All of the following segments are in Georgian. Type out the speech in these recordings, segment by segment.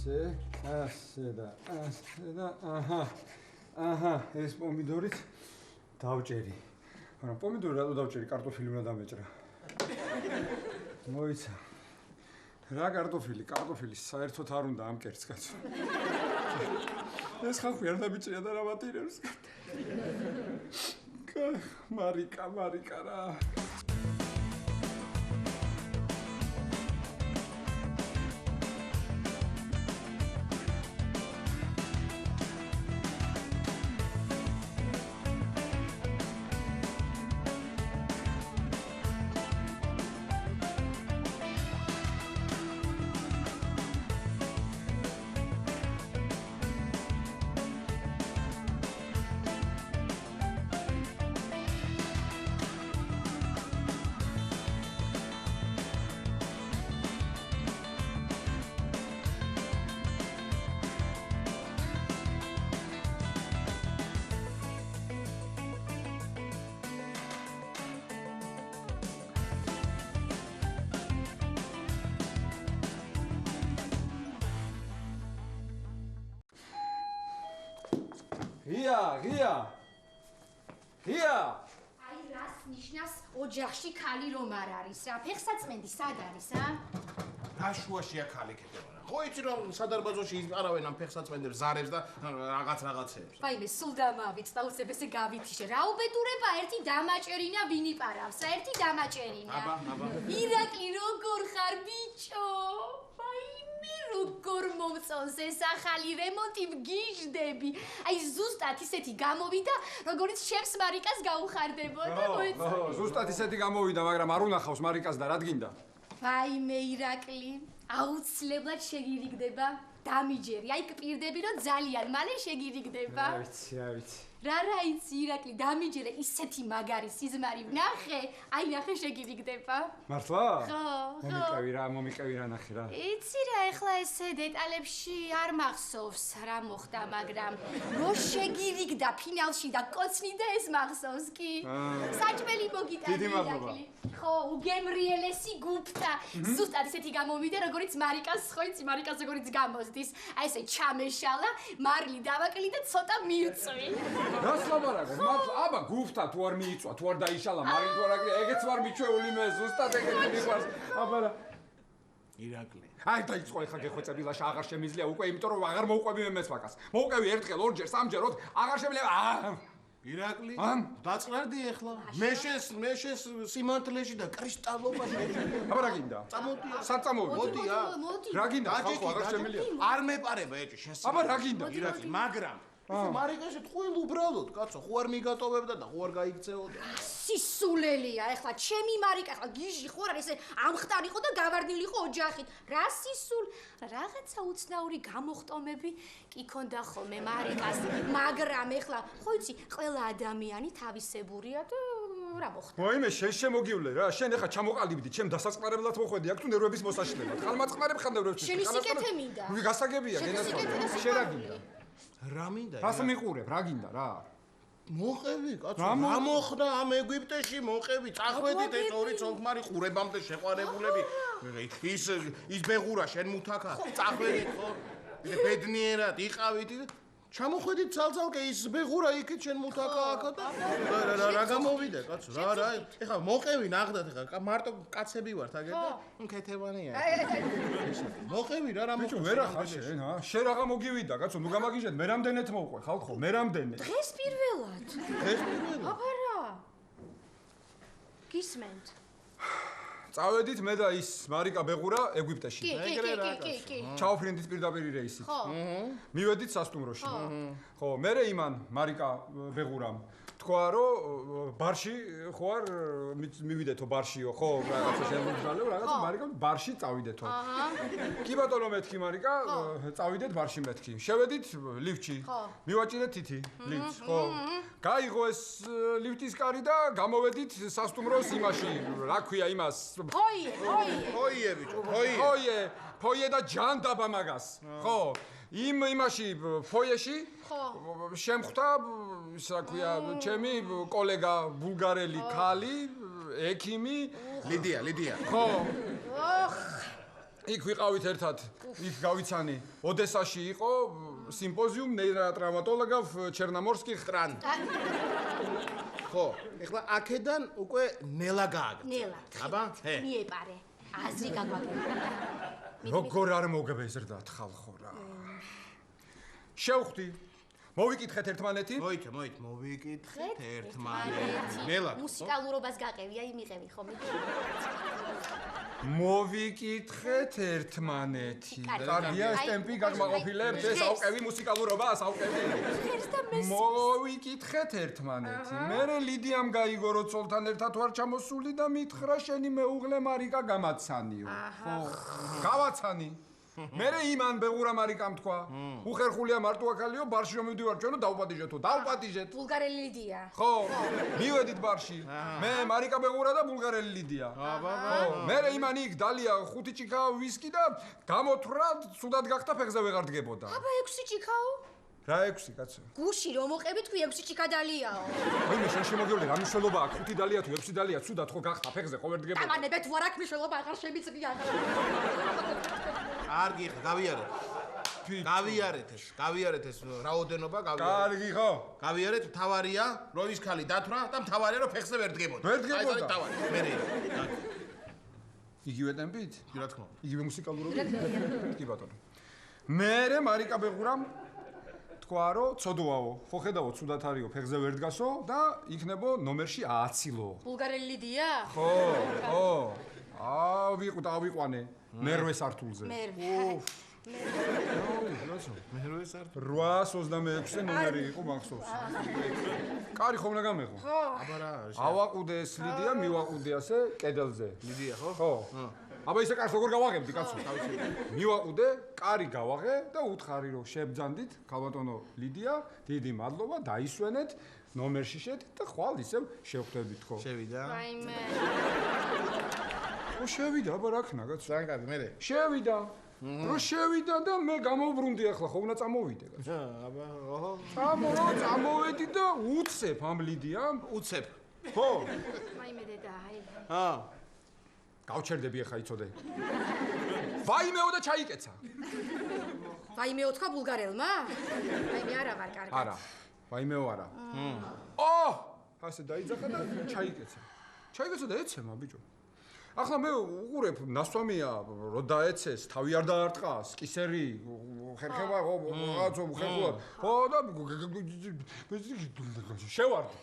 ასე და აჰა, ეს პომიდორიც დავჭერი. მაგრამ პომიდორი რატო დავჭერი? კარტოფილი უნდა დამეჭრა. მოიცა. რა კარტოფილი საერთოდ არ უნდა ამ კერძს კაცო. ეს ხალხი არ დამიჭრია და რა მატირებს. მარიკა რა. ღია აი რას ნიშნავს ოჯახში ქალი რომ არ არის რა ფეხსაცმენდი სად არის რა შუაშია ქალი ქეთევანა ხო იცი რომ სადარბაზოში იზარავენ ამ ფეხსაცმენდებს ზარებს და რაღაცეებს ვაიმე სულ დამავით და უცებ ესე გავითიშე რა უბედურება ერთი დამაჭერინა ვინ იპარავს ერთი დამაჭერინა აბა ირაკლი როგორ ხარ ბიჭო ვაიმე როგორ მომწონს ეს ახალი რემონტი ვგიჟდები აი ზუსტად ისეთი გამოვიდა როგორიც ჩემს მარიკას გაუხარდებოდა მოიცა ზუსტად ისეთი გამოვიდა მაგრამ არ უნახავს მარიკას და რა დგინდა ვაიმე ირაკლი აუცილებლად შეგირიგდება დამიჯერი აი კპირდები რომ ძალიან მალე შეგირიგდება ვიცი რა იცი ირაკლი დამიჯერე ისეთი მაგარი სიზმარი ვნახე აი ნახე შეგირიგდება მართლა ხო მომიკევი რა ნახე რა იცი რა ეხლა ესე დეტალებში არ მახსოვს რა მოხდა მაგრამ რო შეგირიგდა ფინალში და კოცნიდა ეს მახსოვს კი საჭმელი მოგიტანე ირაკლი ხო უგემრიელესი გუფთა ზუსტად ისეთი გამოვიდა როგორიც მარიკას ხო იცი მარიკას როგორიც გამოსდის აი ესე ჩამეშალა მარლი დავაკლი და ცოტა მივწვი რას ლაპარაკობ? აბა გუფთა თუ არ მიიწვა, თუ არ დაიშალა, მარილ თუ არ აკრია, ეგეც ვარ მიჩვეული მე ზუსტად ეგეთი მიყვარს. აბა რა. ირაკლი. აი დაიწყო ეხლა გეხვეწები ლაშა აღარ შემიძლია უკვე, იმიტომ რომ აღარ მოუყვები მე მეცვაკას. მოუყვები ერთხელ, ორჯერ, სამჯერ, აღარ შემიძლია. ირაკლი, დაწყნარდი ეხლა. მე შეს სიმართლეში და კრისტალობაში. აბა რა გინდა? წამოდია. სად წამოვიდი? მოდი. რა გინდა? ხალხო აღარ შემიძლია. არ მეპარება ეჭი შენ. აბა რა გინდა? ირაკლი, მაგრამ მარიკაში ტყუილ უბრალოდ, კაცო, ხო არ მიგატოვებდა და ხო არ გაიქცეოდა. სისულელია, ეხლა ჩემი მარიკა, ეხლა გიჟი ხო არ ესე ამხტარი ხო და გავარდნილი ხო ოჯახით. რა სისულ, რაღაცა უცნაური გამოხტომები კი ქონდა ხოლმე მარიკას, მაგრამ ეხლა ხო იცი, ყველა ადამიანი თავისებურია და რა მოხდა? მოიმე შენ შემოგივლე რა, შენ ეხლა ჩამოყალიბდი, ჩემ დასაწყნარებლად მოხვედი, აქ თუ ნერვების მოსაშლელად. ხალმაწყნარებ ხარ ნერვებს. შენი სიკეთე მინდა. გასაგებია, გენასწავლე. შენ რა გინდა? რა მინდა? რას მიყურებ, რა გინდა რა? მოყევი, კაცო, რა მოხდა ამ ეგვიპტეში, მოყევი, წახვედით ეს ორი ცოლქმარი ყურებამდე შეყვარებულები. ის ბეღურა შენ მუთაკა, წახვედით ხო? ბედნიერად იყავით. ჩამოხვედით ცალცალკე ის ბეღურა იქით შენ მუთაკა აქა და რა გამოვიდა, კაცო, რა. ეხლა მოყევი ნახდათ ეხლა მარტო კაცები ვართ აგერ და ქეთევანია. მოყევი რა ბიჭო, ვერა ხარ შენ, შენ რაღა მოგივიდა, კაცო, ნუ გამაგიჟეთ, მე რამდენეთ მოვყვე, ხალხო, მე რამდენეთ. დღეს პირველად. აბა რა. გისმენთ. წავედით მე და ის მარიკა ბეღურა ეგვიპტეში. კი. ჩაუფრინდით პირდაპირ რეისით. მივედით სასტუმროში. ხო, მე იმან მარიკა ბეღურამ თქვა რომ ბარში ხო არ მივიდეთო ბარშიო, ხო, რაღაცა შემოძალეო, რაღაცა მარიკა ბარში წავიდეთო. კი ბატონო მეთქი მარიკა, წავიდეთ ბარში მეთქი. შევედით ლიფტში. მივაჭირეთ თითი ლიფტს, ხო. გაიღო ეს ლიფტის კარი და გამოვედით სასტუმროს იმაში, რა ქვია იმას? ფოიე ბიჭო, ფოიე და ჯანდაბა მაგას. ხო. იმაში ფოიეში შემხვდა ისა ქვია ჩემი კოლეგა ბულგარელი ქალი ექიმი ლიდია ხო იქ ვიყავით ერთად, იქ გავიცანი. ოდესაში იყო სიმპოზიუმ ნეიროტრaumatologov ჩერნომორსკი ხრან. ხო, ეხლა აქედან უკვე ნელა გააგდო. ნელა. აბა, მიეპარე. აზრი გაგვაგებია. როგორ არ მოგებეზრდათ ხალხო რა. შევხვდი. მოვიკითხეთ ერთმანეთი. მოიცა, მოვიკითხეთ ერთმანეთი. ნელა. მუსიკალურობას გაყევი, აი მიყევი ხომ? მოვიკითხეთ ერთმანეთი. კარგია ეს ტემპი გაგმაყოფილებთ, ეს ავყევი მუსიკალურობას, ავყევი. მოვიკითხეთ ერთმანეთი. მერე ლიდიამ გაიგო რომ ცოლთან ერთად ვარ ჩამოსული და მითხრა შენი მეუღლე მარიკა გამაცანიო. ხო. გავაცანი. მერე იმან ბეღურა მარიკამ თქვა. უხერხულია მარტოაქალიო, ბარში რომ მივდივარ ჩვენო დავპატიჟეთო, დავპატიჟეთ. ბულგარელი ლიდია. ხო, მივედით ბარში. მე მარიკა ბეღურა და ბულგარელი ლიდია. ხო, მერე იმან იქ დალია 5 ჭიქა ვისკი და გამოთვრა, სუდად გახდა ფეხზე ვეღარ დგებოდა. აბა 6 ჭიქაო? რა 6 კაცო? გუში რომ მოყევი თქვი 6 ჭიქა დალიაო. ვინმე შენ შემოგივლე რა მნიშვნელობა აქვს 5 დალია თუ 6 დალია, სუდად ხო გახდა ფეხზე ხო ვერ დგებოდა. ამანებეთ ვარ აქ მნიშვნელობა აღარ შემიწვია. კარგი, გავიარეთ. გავიარეთ ეს რაოდენობა, გავიარეთ. კარგი ხო? გავიარეთ, თავარია, რომ ის ქალი დათვრა და თავარია, რომ ფეხზე ვერ დგებოდა. ვერ დგებოდა. აი ეს თავარი. მე იგივე ტემპით? რა თქმა უნდა. იგივე მუსიკალურობით? კი ბატონო. მერე მარიკა ბეღურამ თქვა რომ ცოდოაო, ხო ხედავო, ცუდად არისო, ფეხზე ვერ დგასო და იქნებო ნომერში ააცილო. ბულგარელი ლიდია? ხო. ავიყვანე მერვე სართულზე. მერვე. მერვე სართულზე. 826-ე ნომერი იყო მახსოვს. კარი ხომ უნდა გამეღო? ხო. აბა რა არის? ავაყუდე ეს ლიდია, მივაყუდე ასე კედელზე. ლიდია ხო? ხო. აბა ისე კარს როგორ გავაღებდი კაცო? მივაყუდე, კარი გავაღე და უთხარი რომ შებძანდით, ქალბატონო ლიდია, დიდი მადლობა, დაისვენეთ, ნომერში შედით და ხვალ ისევ შევხვდებით ხო? შევიდა. ვაიმე. ო შევიდა, აბა რა ქნა კაცო? ძალიან კარგი, მე. შევიდა. რო შევიდა და მე გამოვბრუნდი ახლა ხო უნდა წამოვიდე კაცო? აბა, ოჰო. წამოვედი და უცებ ამ ლიდიამ, უცებ. ხო? ვაიმე დედა, აი. გავჩერდები ახლა იცოდე. ვაიმეო და ჩაიკეცა. ვაიმეო თქვა ბულგარელმა? აი მე არა ვარ კარგად. არა. ვაიმეო არა. ასე დაიძახა და ჩაიკეცა. ჩაიკეცა და ეცემა ბიჭო. ახლა მე უყურებ ნასვამია რომ დაეცეს, თავი არ დაარტყას, კისერი, ხერხება, რაღაცო ხერხულად. ხო და შევარდი.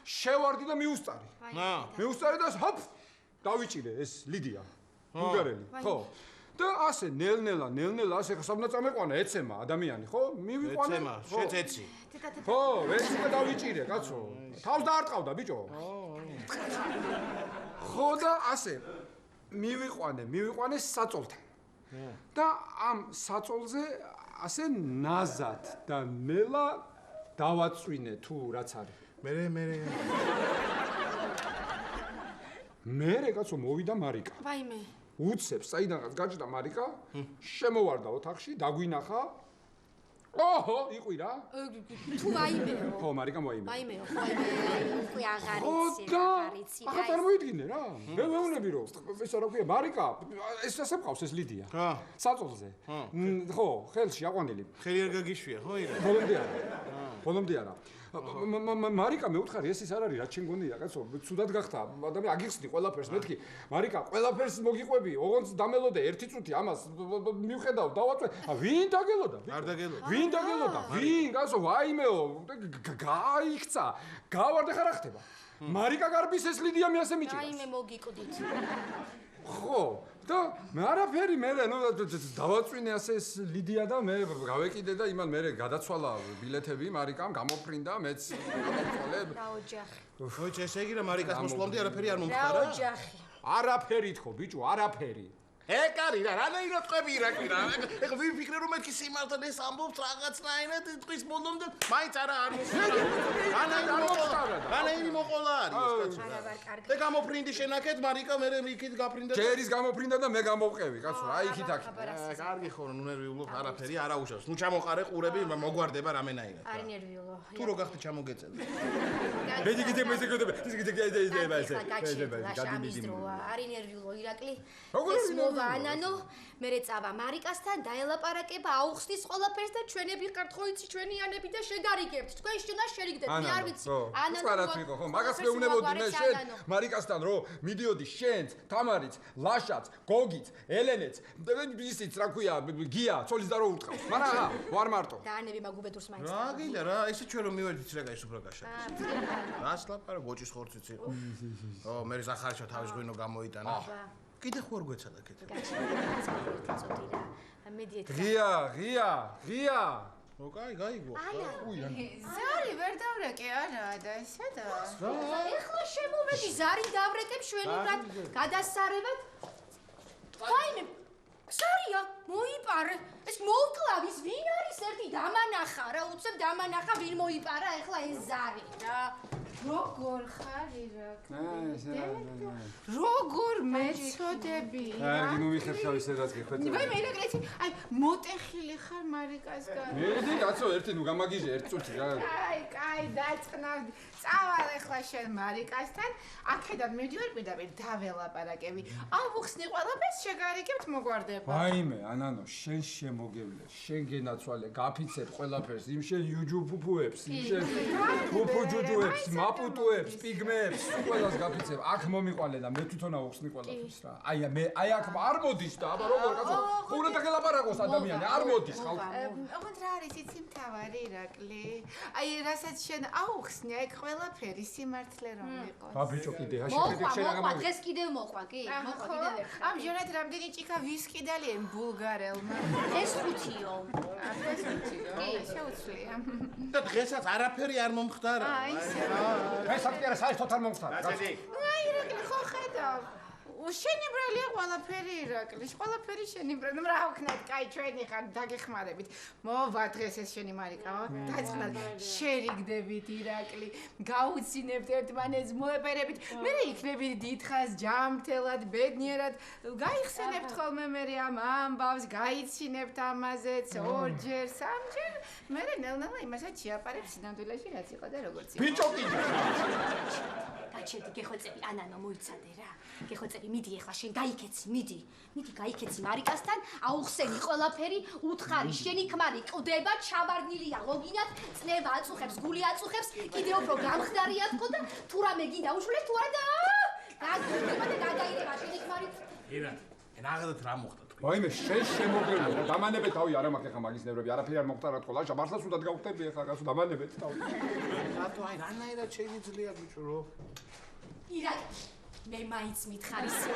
შევარდი და მიუსწარი. მიუსწარი და ჰოპ დავიჭირე ეს ლიდია. ბულგარელი, ხო? და ასე ნელ-ნელა ასე ხსავნა წამეყვანა ეცემა ადამიანი, ხო? მივიყვანა. ეცემა, შეწეცი. ხო, ეცი და დავიჭირე, კაცო. თავს დაარტყავდა ბიჭო. ხო და ასე მივიყვანე საწოლთან. და ამ საწოლზე ასე ნაზად და ნელა დავაწვინე თუ რაც არის. მერე კაცო მოვიდა მარიკა. ვაიმე. უცებს საიდანაც გაჭდა მარიკა, შემოვარდა ოთახში, დაგვინახა. ოჰო, იყვირა. თუ ვაიმეო. ხო, მარიკა მოაიმე. ვაიმეო, ხო აღარ იცი. ახლა წარმოიდგინე რა. მე ვეუბნები რომ ეს რა ქვია, მარიკა, ეს ასე მყავს ეს ლიდია. საწოლზე. ხო, ხელში აყვანილი. ხელი არ გაგიშვია, ხო ირა? ბოლომდე არა. მარიკა მე უთხარი ეს ის არ არის რა ჩემ გონია კაცო ცუდად გახდა ადამიანი აგიხსნი ყველაფერს მეთქი მარიკა ყველაფერს მოგიყვები ოღონდ დამელოდე ერთი წუთი ამას მივხედავ დავაწვე ვინ დაგელოდა არ დაგელოდა ვინ დაგელოდა ვინ კაცო ვაიმეო გაიქცა გავარდე ხარ ახტება მარიკა გარბის ეს ლიდია მე ასე მიჭირავს რაიმე მოგიკვდით ხო და მე არაფერი მე ნუ დავაწვინე ასე ეს ლიდია და მე გავეკიდე და იმან მე გადაცვალა ბილეთები მარიკამ გამოფრინდა მეც გამოფვალე დაოჯახი ოჩ ესე იგი რა მარიკას მოსვლამდე არაფერი არ მომხდარა დაოჯახი არაფერი თქო ბიჭო არაფერი ეკარი რა რანაირად ყვები ირაკლი რა ეხლა ვიფიქრე რომ მეთქი სიმართლე ეს ამბობს რაღაცნაირად ტყის ბოლომდე მაინც არა არ მოსწარა რანაირი მოყოლა არის ეს კაცო და გამოფრინდი შენაკეთ მარიკა მე იქით გაფრინდა ჯერის გამოფრინდა და მე გამოვყევი კაცო აი იქით აქ კარგი ხო ნუ ნერვიულობ არაფერი არა უშავს ნუ ჩამოყარე ყურები მოგვარდება რამენაირად არ ნერვიულო თუ რო გახდი ჩამოგეწევი მე არ ნერვიულო ირაკლი აბა ანანო მე წავა მარიკასთან დაელაპარაკება აუხსნის ყველაფერს და ჩვენები ხართ ხო იცი ჩვენიანები და შეგარიგებთ თქვენ შენ შეგიგდეთ მე არ ვიცი ანანო სპარად ვიყო ხო მაგას მეუნებოდი მე შენ მარიკასთან რო მიდიოდი შენც თამარიც ლაშაც გოგიც ელენეც ისიც რა ქვია გია ცოლის და რო უტყავს მაგრამ აჰა ვარ მარტო დაანები მაგუბედურს მაინც რა გინდა რა ესე ჩვენ რომ მივედით რა გაისუფრა გაშა რას ლაპარა გოჭის ხორციც იყო ო მე ზახარშა თავის ღვინო გამოიტანა კიდე ხوار გვეცადა კეთე ღია ო კაი გაიგო ზარი ვერ დავრეკე არა და ესედა ეხლა შემოვედი ზარი დავრეკებ შვენივრად გადასარევად ვაიმე ზარია მოიპარე ეს მოვკლავის ვინ არის ერთი დამანახა რა უცებ დამანახა ვინ მოიპარა ეხლა ეს ზარი რა როგორ ხარი რა როგორ მეწოდები რა აი მომიხერხავ ისედაც გიხვეწე მე მერაგრეთი აი მოტეხილი ხარ მარიკასგან მედი კაცო ერთი ნუ გამაგიჟე ერთ წუთი რა კაი დაწყნავდი წავალ ეხლა შენ მარიკასთან აქედან მიდივარ პირდაპირ დაველაპარაკები ავუხსნი ყველაფერს შეგარიგებთ მოგვარდება ვაიმე ანანო შენ შემოგევლე შენ გენაცვალე გაფიცებ ყველაფერს იმ შენ იუჯუფუფუებს იმ შენ ფუფუჯუჯუებს მაპუტუებს პიგმეებს ყველას გაფიცებ აქ მომიყვალე და მე თვითონ ავუხსნი ყველაფერს რა აი აქ არ მოდის და აბა როგორ კაცო ხურა და გელაპარაკოს ადამიანი არ მოდის ხალხი ოღონდ რა არის იცი მთავარი ირაკლი აი რასაც შენ აუხსნი აი ყველაფერი სიმართლე რომ იყოს ბაბიჭო კიდე შეხედე შენ რა მოხვა დღეს კიდევ მოხვა კი მოხვა კიდევ ამჟამად რამდენი ჭიქა ვისკი დალიან ბულგარელმა ეს ხუთიო ეს ხუთიო შეუცვლია და დღესაც არაფერი არ მომხდარა აი ისე დღესაც კი არა საერთოდ არ მომხდარა კაცო აი ირაკლი ხო ხედავ შენიბრალია ყველაფერი ირაკლის ყველაფერი შენიბრალი რა ვქნათ კაი ჩვენი ხარ დაგეხმარებით მოვა დღეს ეს შენი მარიკავა დაწყნათ შერიგდებით ირაკლი გაუცინებთ ერთმანეთს მოეპერებით მე იქნებით დიდხანს ჯამთელად ბედნიერად გაიხსენებთ ხოლმე მე ამ ამბავს გაიცინებთ ამაზეც ორჯერ სამჯერ მე ნელ-ნელა იმასაც შეაპარებ სინამდვილეში რაც იყო და როგორც იყო ბიჭო კიდე გაჩერდი გეხვეწები ანანო მოიცადე რა გეხვეწები მიდი ეხლა შენ გაიქეცი მიდი გაიქეცი მარიკასთან აუხსენი ყველაფერი უთხარი შენი ქმარი ყდება ჩავარდნილია ლოგინად წნება აწუხებს გული აწუხებს კიდევ უფრო გამხდარია თქო და თუ რამე გინდა უშვილეს თუ არა და გაგდება და გადაირება შენი ქმარი ირა ნაღდათ რა მოხდა ვაიმე შენ შემოგევლე რა დამანებეთ თავი არა მაქვს ახლა მაგის ნევრები არაფერი არ მოხდა რა თქო ლაშა მართლაც უდად გავხდები ახლა გასულ დამანებეთ თავი რატო აი რანაირად შეიძლება ბიჭო რო ირა მე მაინც მითხარისი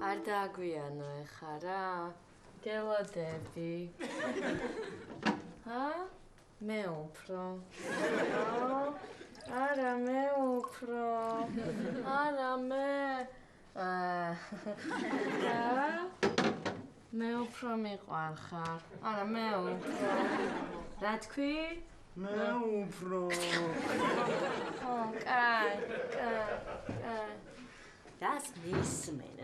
არ დააგვიანო ეხა რა გელოდები ჰა მე უფრო არა მე უფრო არა მე მე უფრო მიყვარხარ არა მე უფრო რა თქვი მე უფრო ხო კაი რას მისმენ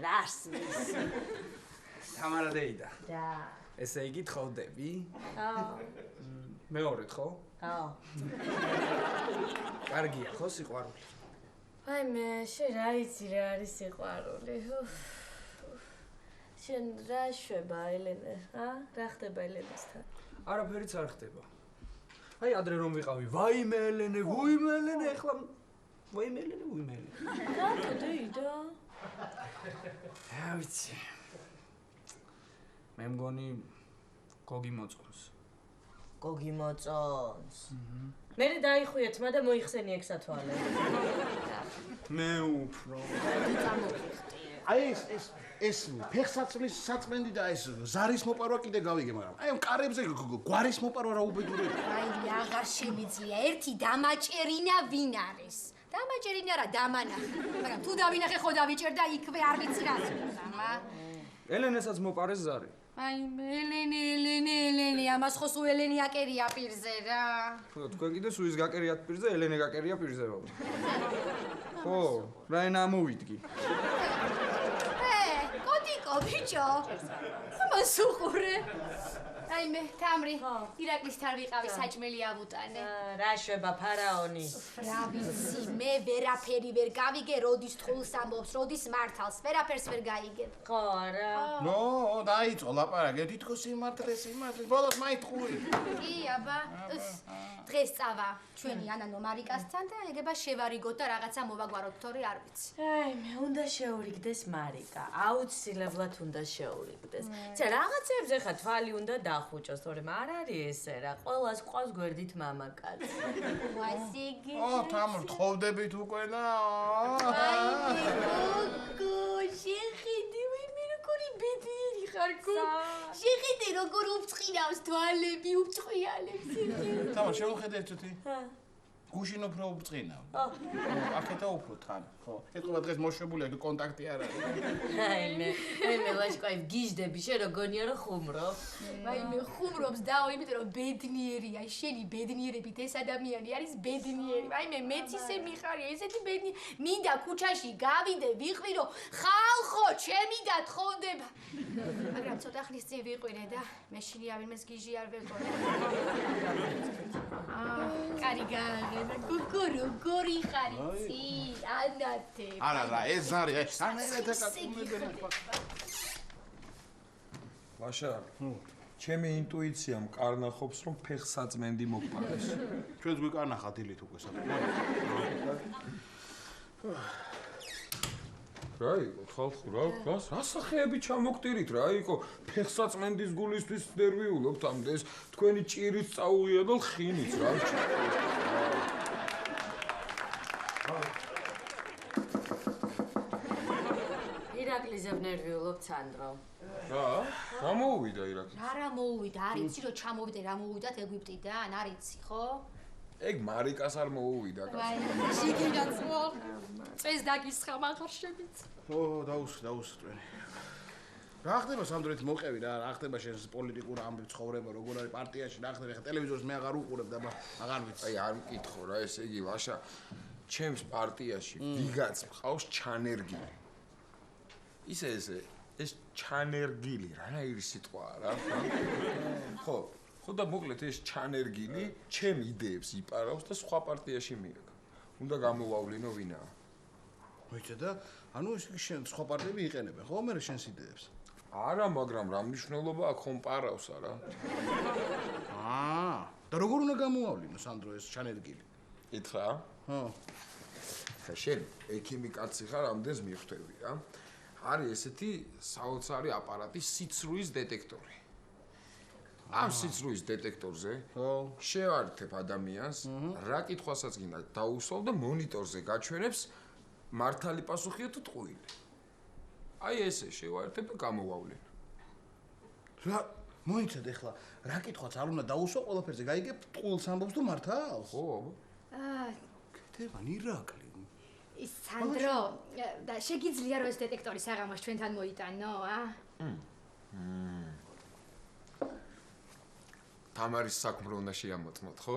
თამარა დეიდა და ესე იგი თხოვდები ხო მეორედ ხო ხო კარგია ხო სიყვარული აი მე შენ რა იცი რა არის სიყვარული შენ რა შვება ელენე რა ხდება ელენესთან არაფერიც არ ხდება აი ადრე რომ ვიყავი ვაიმე ელენე ვუიმე ელენე ეხლა ვაიმე ელენე ვუიმე ელენე რატო დეიდა რა ვიცი მე მგონი გოგი მოწონს მე დაიხუიეთ მაგრამ მოიხსენი ეგ სათვალე მე უფრო აი ეს ფეხსაცმლის საწმენდი და ეს ზარის მოპარვა კიდე გავიგე მაგრამ აი ამ კარებზე გვარის მოპარვა რა უბედურია აი აღარ შემიძლია ერთი დამაჭერინა ვინ არის დამაჭერინა რა დამანახე მაგრამ თუ დავინახე ხო დავიჭერ და იქვე არ ვიცი რა ზომა ელენესაც მოპარეს ზარი აი ელენე ამას ხო სულ ელენე აკერია პირზე რა ხო თქვენ კიდე სუის გაკერიათ პირზე ელენე გაკერია პირზე ბაბა ხო რა ენა ამოვიდგი კოდიკო ბიჭო მასუხურე აი მე თამრი ირაკლისთან ვიყავი საჭმელი ავუტანე. რა შვება ფარაონი? რა ვიცი, მე ვერაფერი ვერ გავიგე, როდის თხულს ამბობს, როდის მართალს, ვერაფერს ვერ გაიგებ. ხო არა. ნო, დაიწყო ლაპარაკი, თითქოს იმართლეს, ბოლოს მაიტყური. კი, აბა. დღეს წავა ჩვენი ანანო მარიკასთან და ეგება შევარიგოთ და რაღაცა მოვაგვაროთ, თორე არ ვიცი. აი, მე უნდა შეურიგდეს მარიკა. აუცილებლად უნდა შეურიგდეს. ცა რაღაცებზე ხა თვალი უნდა დახუჭოს, თორემ არ არის ესე რა. ყველას ყავს გვერდით მამაკაცი. ვასიგი. თამრ თხოვდებით უკვე და. შეხედი, მე როგორი ბედნიერი ხარ გო. შეხედი როგორ უფრთხილავს თვალები, უფრთხილებს. თამარ შევხედე ერთუთი. გუშინ უფრო უბწყინავ. აქეთა უფრო თან. ხო. ეთქობა დღეს მოშვებულია, კონტაქტი არ არის. აი მე ლაშკაი გიჟდები, შენ რო გონია რომ ხუმრობ. აი მე ხუმრობს დაო, იმიტომ რომ ბედნიერია, შენი ბედნიერებით ეს ადამიანი არის ბედნიერი. აი მე მეც ისე მიხარია, ესეთი ბედნიერი. მინდა ქუჩაში გავიდე, ვიყვირო, ხალხო, ჩემი და თხოვდება. მაგრამ ცოტა ხნის წინ ვიყვირე და მე შინიავინმეს გიჟი არ ვეყოლე. კარი გააღება, გოგო როგორი ხარ იცი? ანათე. არა, ეს არის, ანერეთა კაკუმებენ. ვაშა, ჩემი ინტუიცია მკარნახობს, რომ ფეხსაწმენდი მოგპარეს. ჩვენს გვიკარნახა დილით უკვე საკუთარ. რა იყო ხალხო, რა სახეები ჩამოგტირით რა იყო? ფეხსაწმენდის გულისთვის ნერვიულობთ ამდე ეს თქვენი ჭირიც წაუღია და ხინიც რა. ირაკლი ზებნერვიულობ სანდრო. რა მოუვიდა ირაკლი? რა მოუვიდა? არ იცი რომ ჩამოვიდე რა მოუვიდათ ეგვიპტიდან, არ იცი, ხო? ეგ მარიკას არ მოუვიდა კაცო. ვაი, შიგინაც მო. წეს დაგისხა მაგარ შემიც. ო, დაუსწრენი. რა ხდება სამდრეთ მოყევი რა ხდება შენს პოლიტიკურ ამბებ ცხოვრება როგორ არის პარტიაში რა ხდება ხა ტელევიზორს მე აღარ უყურებ და აღარ ვიცი. აი არ მკითხო რა ესე იგი ვაშა ჩემს პარტიაში ვიღაც მყავს ჩანერგილი. ისე ეს ჩანერგილი რანაირი სიტყვაა რა. ხო და მოკლედ ეს ჩანერგილი ჩემ იდეებს იპარავს და სხვა პარტიაში მიიღა. უნდა გამოვავლინო ვინაა. მოიცა და ანუ ეს შენ სხვა პარტიები იყენებენ ხო მე შენს იდეებს? არა, მაგრამ რა მნიშვნელობა აქვს ხომ პარავს არა? და როგორ უნდა გამოვავლინო სანდრო ეს ჩანერგილი? ითხრა? ხო. ხა შენ ექიმი კაცი ხარ, ამდენს მიხვდები რა. არის ესეთი საოცარი აპარატი სიცრუის დეტექტორი. ამ სიცრუის დეტექტორზე შევართებ ადამიანს, რა კითხვასაც გინდა დაუსვავ და მონიტორზე გაჩვენებს მართალი პასუხია თუ ტყუილი. აი ესე შევართებ და გამოვავლინო. რა მოიცადე ხლა, რა კითხვაც არ უნდა დაუსვა ყველაფერზე, გაიგებ ტყუილს ამბობს თუ მართალს? ხო, კეთებან ირაკლი. სანდრო, და შეგიძლია რომ ეს დეტექტორი საღამოს ჩვენთან მოიტანო, თამარის საქმრო უნდა შეამოწმოთ, ხო?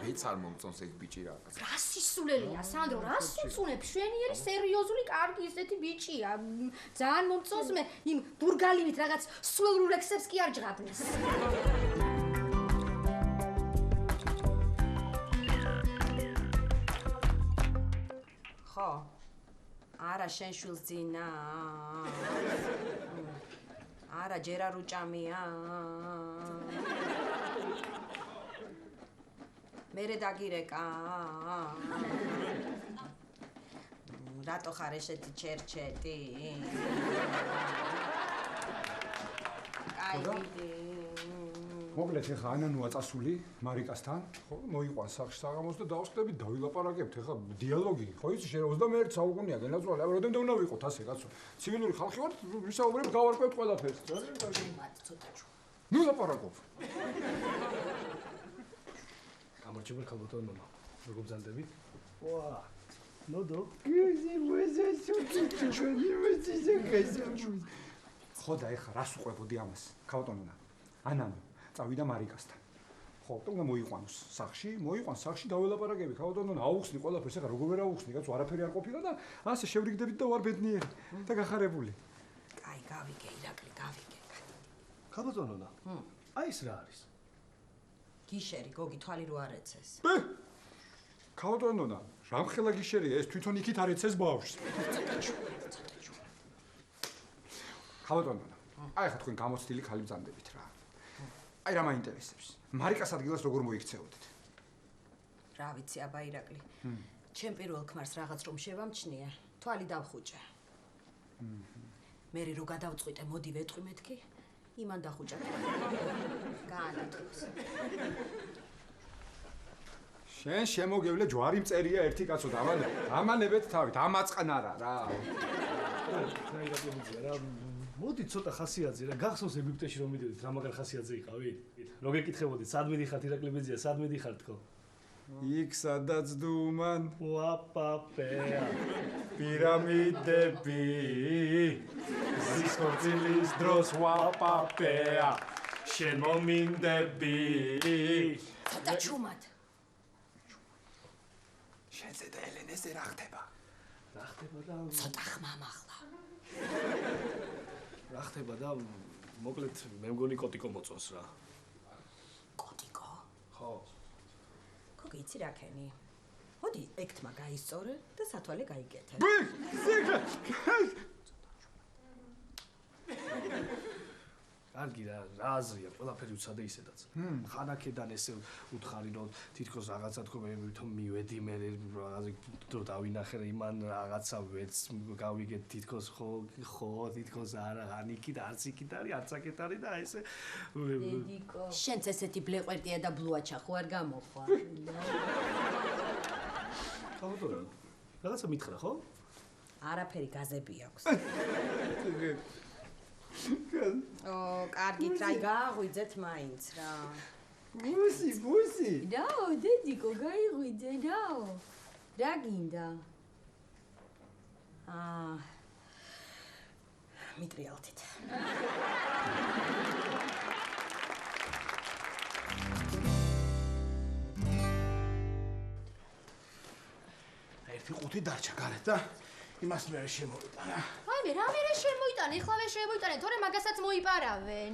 მეც არ მომწონს ეგ ბიჭი რაღაც. რა სისულელეა, სანდრო, რა სუწუნებ? შვენიერი სერიოზული, კარგი ესეთი ბიჭია. ძალიან მომწონს მე იმ ბურგალივით რაღაც სულელურ ლექსებს კი არ ჯღაბნის. ხო. არა შენ შვილს ძინა. არა ჯერ არ უჭამია. მერე დაგირეკა. რატო ხარ ესეთი ჩერჩეტი? კაი. მოკლედ ეხა ანანუა წასული მარიკასთან, ხო, მოიყვანს სახში საღამოს და დავსწრებით დავილაპარაკებთ. ეხა დიალოგი, ხო იცი, შენ 21 საუკუნეა გენაცვალე, აბა რამდენდე უნდა ვიყოთ ასე, კაცო. ცივილური ხალხი ვართ, ვისაუბრებ, გავარკვევთ ყველაფერს. ნუ ლაპარაკობ. გამარჯობა ხალბატონო. როგორ ბრძანდებით? ვა. ნოდო. ხო და ეხა რას უყვებოდი ამას? ხალბატონო. ანანო წავიდა მარიკასთან. ხო, და უნდა მოიყვანოს სახში, დაველაპარაკები, ხალბატონო, აუხსნი ყველაფერს, ეხა როგორ ვერ აუხსნი, კაცო, არაფერი არ ყოფილა და ასე შევრიგდებით და ვარ ბედნიერი და გახარებული. კაი, გავიგე, ირაკლი, გავიგე. ხალბატონო, აი ეს რა არის? გიშერი, გოგი, თვალი რო არ ეცეს. ქაუტონონა, რამხელა გიშერია ეს თვითონ იქით არ ეცეს ბავშვს. ქაუტონონა, აი ხა თქვენ გამოცდილი ხალი ბრძანდებით რა. აი რა მაინტერესებს. მარიკას ადგილას როგორ მოიქცეოდეთ? რა ვიცი, აბა ირაკლი. ჩემ პირველ ქმარს რაღაც რომ შევამჩნიე, თვალი დავხუჭე. მერე რო გადავწყვიტე, მოდი ვეტყვი მეთქი, იმან დახუჭა. გაანათქოს. შენ შემოგევლე ჯვარი მწერია ერთი კაცო დამანებეთ თავით, ამაწყნარა რა. რა მოდი ცოტა ხასიათზე რა გახსოვს ეგვიპტეში რომ მიდედით რა მაგარ ხასიათზე იყავი? რო გეკითხებოდით სად მიდიხართ ირაკლი ბიძია, სად მიდიხართ თქო? იქ სადაც დუმან უაპაპეა პირამიდები ზისხორცილის დროს უაპაპეა შენ მომინდები ცოტა ჩუმად. შენზე და ელენეზე რა ხდება? რა ხდება და ცოტა ხმა მახლა. რა ხდება და მოკლედ მე მგონი კოტიკო მოწონს რა. კოტიკო? ხო. გოგი იცი რა ქენი? მოდი ექტმა გაისწორე და სათვალე გაიგეთე. კარგი რა აზრია, ყველაფერი უცადე ისედაც. ხანაკედან ესე უთხარი რომ თითქოს რაღაცა თქო მე თვითონ მივედი მე რაღაცა დრო დავინახე იმან რაღაცა ვეც გავიგეთ თითქოს ხო თითქოს არა ანიკით არც იქით არის არც აქეთ არის და ესე დედიკო შენც ესეთი ბლეყვერტია და ბლუაჩა ხო არ გამოხვა? ხავდორა რაღაცა მითხრა ხო? არაფერი გაზები აქვს. კარგით რა გააღვიძეთ მაინც რა. ბუსი. რაო დედიკო გაიღვიძე რაო. რა გინდა? მიტრიალთით. ერთი ყუთი დარჩა გარეთ და იმას მე შემოვიტანა. აი რა მე შემოიტანე, ეხლავე შემოიტანე, თორე მაგასაც მოიპარავენ.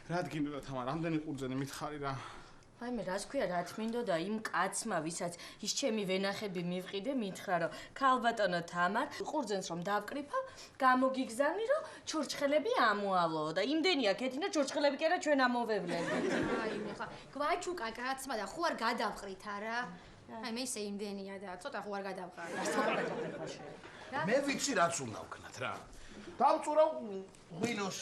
რა გინდოდა თამა, რამდენი ყურძენი მითხარი რა. აი მე რას ქვია რა თმინდოდა იმ კაცმა, ვისაც ის ჩემი ვენახები მივყიდე, მითხრა რომ ქალბატონო თამარ, ყურძენს რომ დავკრიფა, გამოგიგზავნი რომ ჩურჩხელები ამოავლო და იმდენია ქეთინა ჩურჩხელები კი არა ჩვენ ამოვევლებით. აი მე ხა გვაჩუკა კაცმა და ხო არ გადავყრით არა? აი მე ისე იმდენია და ცოტა ხო არ გადავყარ. მე ვიცი რაც უნდა ვქნათ რა. დავწურავ ღვინოს.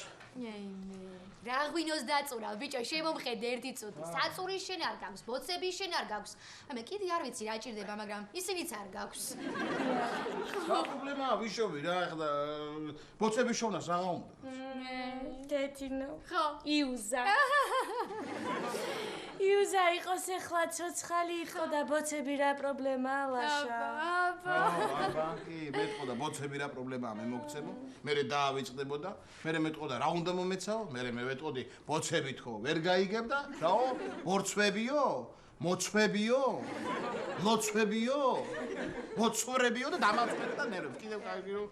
რა ღვინოს დაწურავ ბიჭო შემომხედე ერთი წუთი. საწური შენ არ გაქვს, ბოცები შენ არ გაქვს. აი მე კიდე არ ვიცი რა ჭირდება, მაგრამ ისინიც არ გაქვს. რა პრობლემაა ვიშოვი რა ეხლა ბოცები შოვნას რა უნდა? თეთინო. ხო. იუზა. იუზა იყოს ეხლა ცოცხალი იყო და ბოცები რა პრობლემაა ლაშა. აბა კი მეტყო და ბოცები რა პრობლემაა მე მოგცემო მე დაავიწყდებოდა მე მეტყო და რა უნდა მომეცაო მე ვეტყოდი ბოცები თქო ვერ გაიგებ და რაო ორცვებიო მოცვებიო ლოცვებიო მოცვრებიო და დამაწყვეტ და ნერვებს კიდევ გაიგიო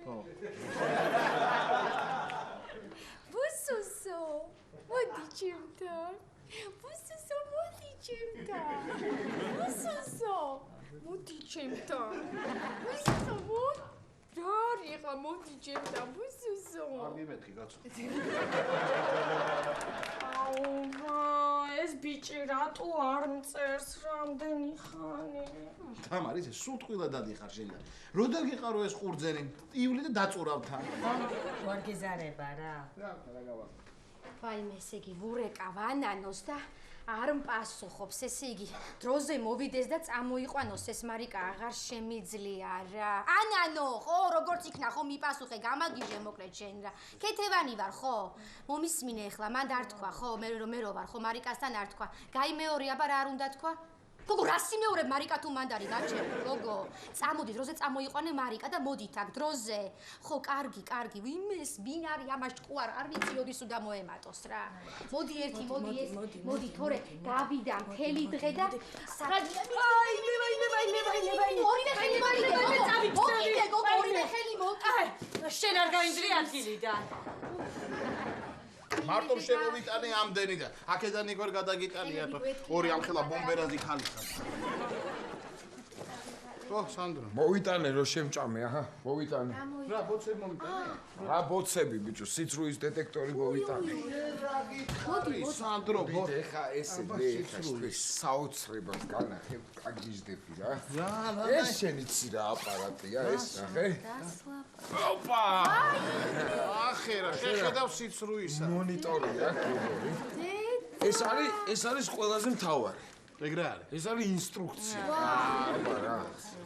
ხო ბუსუსო მოდი ჩემთან ბუსუსო მოდი ჩემთან ბუსუსო მოდი ჩემთან ბუსუსო მოდი ჯარი ხა მოდი ჩემთან ბუსუსო არ მიმეთქი კაცო აუვა ეს ბიჭი რატო არ მწერს რამდენი ხანი თამარ ისე სულ ტყილა დადიხარ შენ და როდა გიყარო ეს ყურძენი ივლი და დაწურავ თან ვარ გეზარება რა რა გავა ვაი მე ესე იგი ვურეკა ვანანოს და არ მპასუხობს ესე იგი დროზე მოვიდეს და წამოიყვანოს ეს მარიკა აღარ შემიძლია რა ანანო ხო როგორც იქნა ხო მიპასუხე გამაგიჟე მოკლედ შენ რა ქეთევანი ვარ ხო მომისმინე ახლა მანდ არ თქვა ხო მე რო ვარ ხო მარიკასთან არ თქვა გაიმეორე აბა რა არ უნდა თქვა გოგო რა სიმეორებ მარიკა თუ მანდ არის გაჩერე გოგო წამოდი დროზე წამოიყვანე მარიკა და მოდით აქ დროზე ხო კარგი ვიმეს ვინ არის ამას ჭკუარ არ ვიცი როდის უნდა მოემატოს რა მოდი ერთი მოდი თორე გავიდა მთელი დღე და აი მე ორივე ხელი მარიკა მოკიდე გოგო ორივე ხელი მოკიდე შენ არ გაინძრი ადგილიდან მარტო შევიტანე ამდენი და აქედან იქ ვერ გადაგიტანიათო ორი ამხელა ბომბერაზი ხალხა ო სანდრო მოვიტანე რომ შემჭამე აჰა მოვიტანე რა ბოცები მომიტანე რა ბოცები ბიჭო სიცრუის დეტექტორი მოვიტანე მოდი სანდრო ეხა ესე ეხა საოცრებას განახებ კაგიჟდები რა ეს შენი ცი რა აპარატია ეს ნახე ოპა ახერა შეხედავ სიცრუისა მონიტორია კიბორი ეს არის ყველაზე მთავარი ეგ რა არის ეს არის ინსტრუქცია აბა რა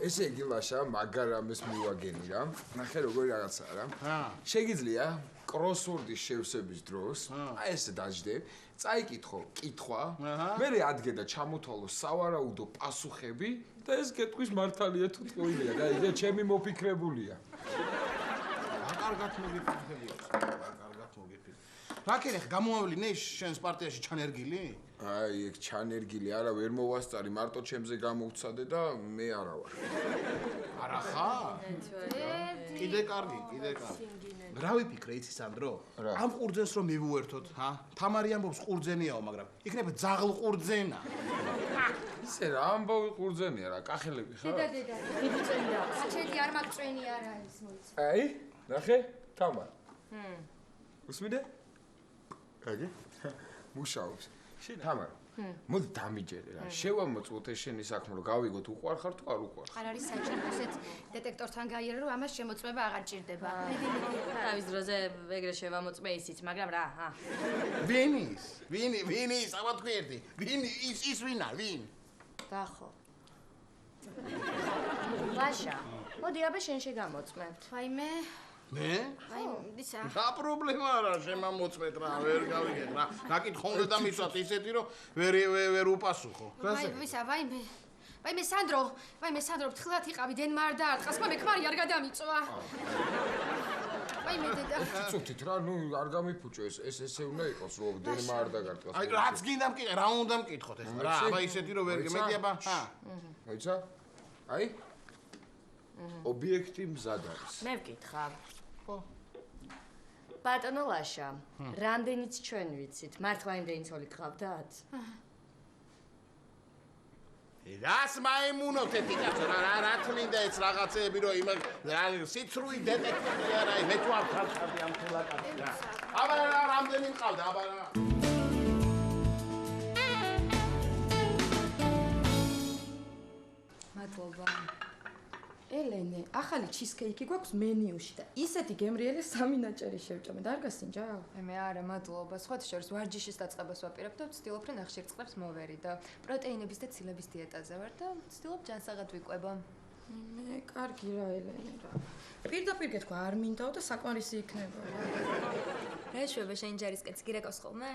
ესე იგი ლაშა მაგარამეს მივაგენი რა ნახე როგორი რაღაცაა რა შეგიძლია კროსვორდის შევსების დროს აი ესე დაждე წაიკითხო კითხვა მერე ადგე და ჩამოთვალო სავარაუდო პასუხები და ეს კითხვის მართალია თუ ტყუილია და იგე ჩემი მოფიქრებულია კარგად მოგიფიქრებია კარგად მოგიფიქრე რა კერე გამოავლინე შენს პარტიაში ჩანერგილი აი ეგ ჩანერგილი არა ვერ მოვასწარი მარტო ჩემზე გამოვცადე და მე არა ვარ არა ხარ კიდე კარგი რა ვიფიქრე იცი სანდრო ამ ყურძენს რომ მივუერთოთ თამარი ამბობს ყურძენიაო მაგრამ იქნება ძაღლ ყურძენა ისე რა ამბავი ყურძენია რა კახელები ხარ დედა დიდი წენია აჩეთი არ მაგწვენი არ არის მოიცა აი ნახე თამარ უსმიდე კაგი მუშაობს თამარ მოდი დამიჯერე რა შევამოწმოთ ეს შენი საქმე რომ გავიგოთ უყვარ ხარ თუ არ უყვარ არ არის საჭირო ესეთ დეტექტორთან გაიარე რომ ამას შემოწმება აღარ ჭირდება თავის დროზე ეგრე შევამოწმე ისიც მაგრამ რა ვინის ამა თქვი ერთი ვინ ის ვინა ვინ დახო ვაშა მოდი აბა შენ შეგამოწმე ვაიმე მე? აი, ისა. რა პრობლემა არა, შემამოწმეთ რა, ვერ გავიგეთ რა. გაკითხო უნდა დამისვათ ისეთი რომ ვერ უპასუხო. ვისა, ვაიმე სანდრო, ფრთხილად იყავი დენმარ და არტყას, მე ქმარი არ გადამიწვა. ვაიმე დედა. ცუცით რა, ნუ არ გამიფუჭო ეს ესე უნდა იყოს რომ დენმარ და გარტყას. აი რაც გინდა მკითხე, რა უნდა მკითხოთ ეს რა, აბა ისეთი რომ ვერ გემედი აბა. მოიცა? აი ობიექტი მზად არის. მე ვკითხავ. ბატონო ლაშა, რამდენიც ჩვენ ვიცით, მართლა იმდენი ცოლი გყავდათ? რას მაიმუნოთ ეთი კაცო, რა თმინდა ეს რაღაცეები რომ იმ სიცრუი დეტექტორი არა, მე თუ არ ხარხარდი ამ ხელა კაცი რა. აბა რა რამდენი მყავდა, აბა რა. მადლობა. ელენე, ახალი ჩიზკეიკი გვაქვს მენიუში და ისეთი გემრიელი 3 ნაჭერი შევჭამე. და არ გასინჯა? მე არა, მადლობა. სხვათა შორის ვარჯიშის დაწყებას ვაპირებ და ვცდილობ რომ ნახშირწყლებს მოვერი და პროტეინების და ცილების დიეტაზე ვარ და ვცდილობ ჯანსაღად ვიყვება. მე კარგი რა ელენე რა. პირდაპირ გეთქვა არ მინდაო და საკმარისი იქნება. რა შევა შენ ჯარისკაცს გირეკავს ხოლმე?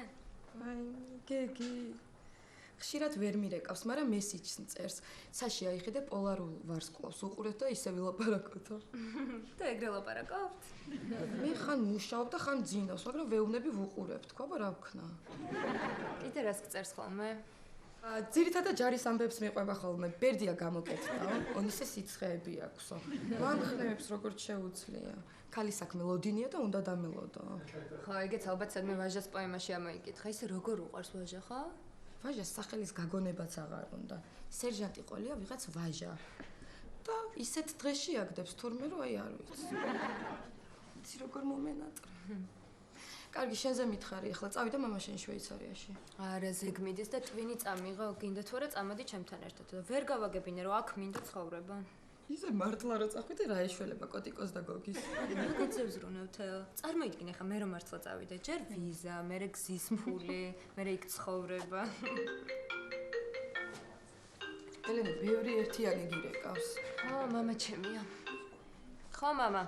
აი, გეგი. ხშირად ვერ მირეკავს, მაგრამ მესიჯს წერს. საში აიხედე პოლარულ ვარსკვლავს უყურეთ და ისე ვილაპარაკოთო. და ეგრე ლაპარაკობთ? მე ხან მუშაობ და ხან ძინავს, მაგრამ ვეუბნები ვუყურებ, თქვა რა ვქნა. კიდე რას გწერს ხოლმე? ძირითადად ჯარის ამბებს მიყვება ხოლმე. ბერდია გამოკეთდა, ონისე სიცხეები აქვსო. ვამხნევებს როგორც შეუძლია. ქალის საქმე ლოდინია და უნდა დამელოდო. ხო, ეგეც ალბათ სადმე ვაჟას პოემაში ამოიკითხა. ისე როგორ უყვარს ვაჟა, ხო? ვაჟას სახელის გაგონებაც აღარ უნდა. სერჟანტი ყოლია ვიღაც ვაჟა. და ისეთ დღეში აგდებს თურმე რომ აი არ ვიცი. იცი როგორ მომენატრე. კარგი, შენზე მითხარი, ახლა წავიდა მამა შენ შვეიცარიაში. არა, ზეგმიდის და ტვინი წამიღო, გინდა თუ არა წამოდი ჩემთან ერთად და ვერ გავაგებინე რომ აქ მინდა ცხოვრება. ისე მართლა რა წახვიდე რა ეშველება კოტიკოს და გოგის. მაგაც ზრუნავთეო. წარმოიდგინე ხა მე რომ მართლა წავიდე, ჯერ ვიზა, მერე გზის ფული, მერე იქ ცხოვრება. ელენე, ბევრი ერთიანი გირეკავს. ხო, მამა ჩემია. ხო, მამა.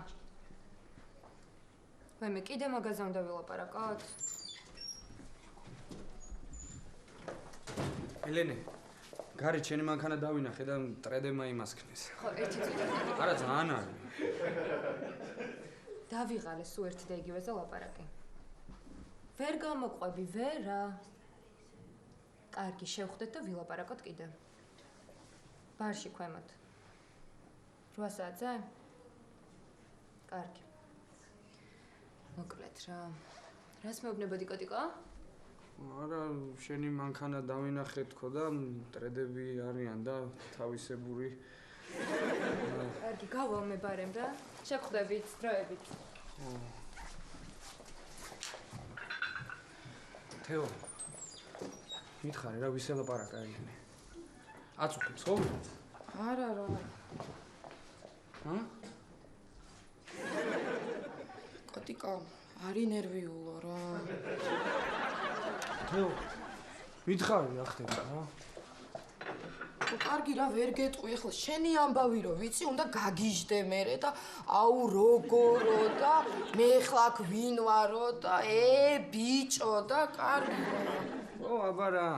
ვაიმე, კიდე მაგაზე უნდა ვილაპარაკოთ? ელენე, გარი ჩენი მანქანა დავინახე და ტრედება იმასქნეს. ხო, ერთი წუთი. არა, ძალიან არის. დავიღალე სულ ერთი და იგივეზე ლაპარაკი. ვერ გამოყვები, ვერა. კარგი, შევხვდეთ და ვილაპარაკოთ კიდე. ბარში ქვემოთ. 8 საათზე? კარგი. მოკლედ რა. რას მეუბნებოდი კოტიკო? არა, შენი მანქანა დავინახე თქო და ტრედები არიან და თავისებური. კარგი, გავამებარემ რა. შევხვდებით, დროებით. თეო. მითხარი რა ვისელაპარაკა ეგენი. აწუხებს ხო? არა რა. კოტიკა, არი ნერვიულო რა. თეო. მითხარი რა ხდება რა? კარგი რა ვერ გეტყვი ახლა შენი ამბავი რო ვიცი უნდა გაგიჟდე მერე და აუ როგორო და მე ახლა აქ ვინ ვარო და ბიჭო და კარგი ო აბა რა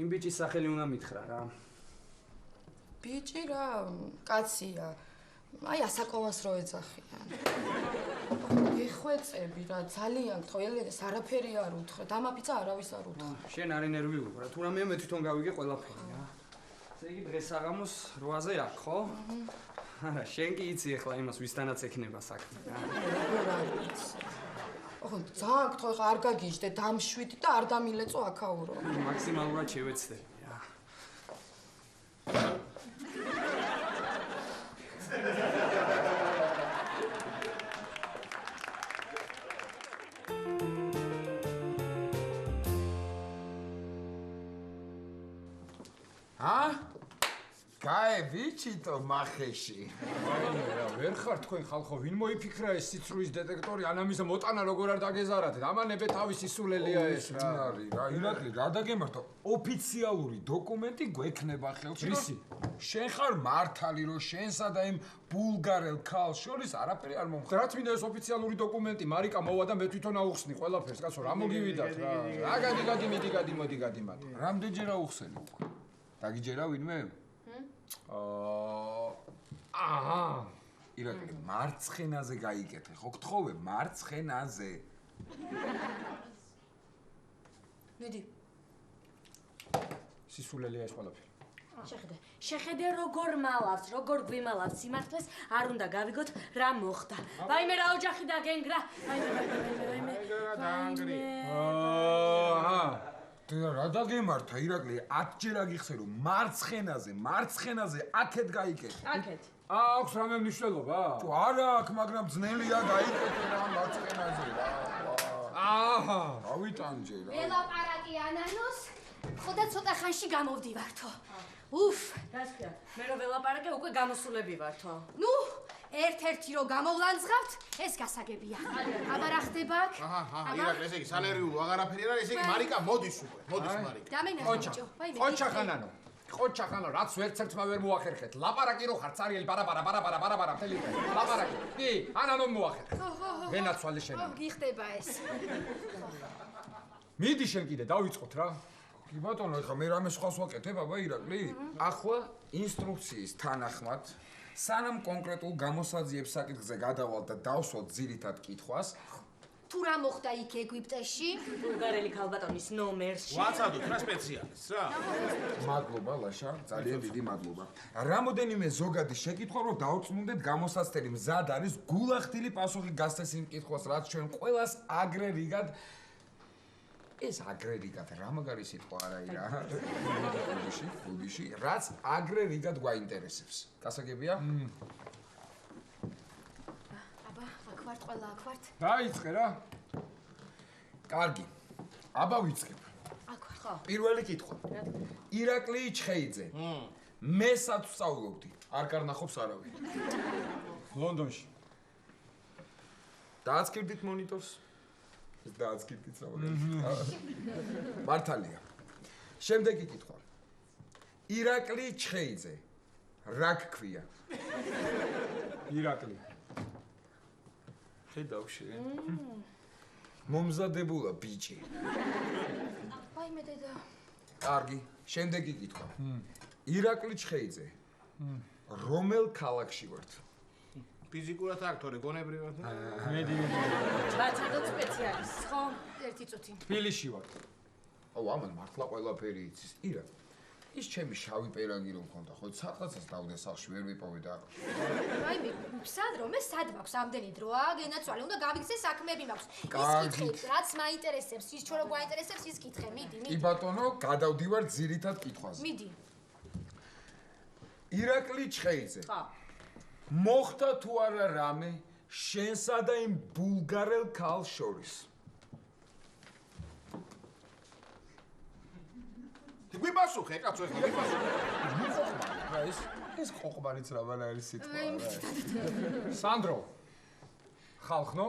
იმ ბიჭის სახელი უნდა მითხრა რა ბიჭი რა კაცია აი ასაკოვას რო ეძახიან ეხუეწები რა ძალიან თოელეს არაფერი არ უთხრა დამაფიცა არავის არ უთხრა შენ არი ნერვიულობ რა თუ რამე მე თვითონ გავიგე ყველაფერი რა ესე იგი დღეს საღამოს 8-ზე აქ ხო არა შენ კი იცი ახლა იმას ვისთანაც ექნება საქმე რა როგორ არ ვიცი ოღონდ ძალიან გთხოვ ხა არ გაგიჟდე დამშვიდ და არ დამილეწო აქაურო მაქსიმალურად შევეცდები რა გაე ვიჩიტო მახეში რა ვერ ხარ თქვენ ხალხო ვინ მოიფიქრა ეს სიცრუის დეტექტორი ანამისა მოტანა როგორ არ დაგეზარათ ამანებე თავისი სულელია ეს რა არის რა ირაკლი რა დაგემართო ოფიციალური დოკუმენტი გვექნება ხელში რისი შენ ხარ მართალი რომ შენსა და იმ ბულგარელ ქალს შორის არაფერი არ მომხდარა რა თქმა ეს ოფიციალური დოკუმენტი მარიკა მოვა და მე თვითონ აუხსნი ყველაფერს კაცო რა მოგივიდათ რა გადი მოდი გადი მათო რამდენჯერა უხსენი უკვე დაგიჯერა ვინმე აჰა ირაკლი მარცხენაზე გაიკეთე ხო გთხოვე მარცხენაზე მიდი სისულელია ეს ყველაფერი შეხედე როგორ მალავს როგორ გვიმალავს სიმართლეს არ უნდა გავიგოთ რა მოხდა ვაიმე რა ოჯახი დაგენგრა ვაიმე აჰა რა დაგემართა ირაკლი 10 ჯერ აგიხსენ რომ მარცხენაზე აქეთ გაიკეთე აქეთ აქვს რამე მნიშვნელობა თუ არა აქვს მაგრამ ძნელია გაიკეთე რა მარცხენაზე რა აჰა ავიტანჯე რა ველაპარაკი ანანოს ხოდა ცოტა ხანში გამოვდივართო უფ გასქია მე რო ველაპარაკე უკვე გამოსულები ვართო ნუ ერთ-ერთი რო გამოვლანძღავთ ეს გასაგებია აბა რა ხდება აქ აჰა ირაკლი ესე იგი სანერვიულო აღარაფერი რა ესე იგი მარიკა მოდის უკვე მოდის მარიკა დამენახე ბიჭო ყოჩა ხანანო რაც ერთ-ერთმა ვერ მოახერხეთ ლაპარაკი რო ხარ цаრიელი პარა მთელი ლაპარაკი კი ანანომ მოახერხე ვენაცვალე შენ გიხდება ეს მიდი შენ კიდე დავიწყოთ რა კი ბატონო ეხა მე რამე სხვას ვაკეთებ აბა ირაკლი ახლა ინსტრუქციის თანახმად სანამ კონკრეტულ გამოსაძიებს საკითხზე გადავალ და დავსვათ ძირითად კითხვას თუ რა მოხდა იქ ეგვიპტეში ბულგარელი ქალბატონის ნომერში ვაცადოთ რა სპეციალის რა მადლობა ლაშა ძალიან დიდი მადლობა რამოდენიმე ზოგადი შეკითხვა რომ დაუწმუნდეთ გამოსაცდელი მზად არის გულახდილი პასუხი გასცეს იმ კითხვას რაც ჩვენ ყველას აგრერიგად ეს აგრერიგად რა მაგარი სიტყვა არაი რა გუგიში რაც აგრერიგად გვაინტერესებს გასაგებია აბა აქ ვართ ყველა აქ ვართ დაიწყე რა კარგი აბა ვიწყებ აქ ვარ ხო პირველი კითხვა ირაკლი ჩხეიძე მე სად ვსწავლობდი არ კარნახობს არავინ ლონდონში დააცკირდით მონიტორს დააცკირდით საბოლოოდ მართალია შემდეგი კითხვა ირაკლი ჩხეიძე რა გქვია ირაკლი ხედავ შენ მომზადებულა ბიჭი ვაიმე დედა კარგი შემდეგი კითხვა ირაკლი ჩხეიძე რომელ ქალაქში ვართ ფიზიკურად აქ თორე გონებრივად მედი ვაცადოთ სპეციალისტს ხო ერთი წუთი თბილისში ვარ აუ ამან მართლა ყველაფერი იცის ირა ის ჩემი შავი პერაგი რომ მქონდა, ხო, სადღაცას დავდე სახლში ვერ ვიპოვე და რაიმე, სად რომ მე სად მაქვს ამდენი დროა, გენაცვალე, უნდა გავიქცე საქმეები მაქვს. ის კითხე, რაც მაინტერესებს, ის ჩვენ რო გვაინტერესებს, ის კითხე, მიდი. კი ბატონო, გადავდივარ ძირითად კითხვაზე. მიდი. ირაკლი ჩხეიძე. ხა. მოხდა თუ არა რამე შენსა და იმ ბულგარელ ქალს შორის? გვიპასუხე, კაცო, ეხლა გვიპასუხე. რა ეს ყოყმარიც რაბანაირი სიტყვა რა. სანდრო. ხალხნო?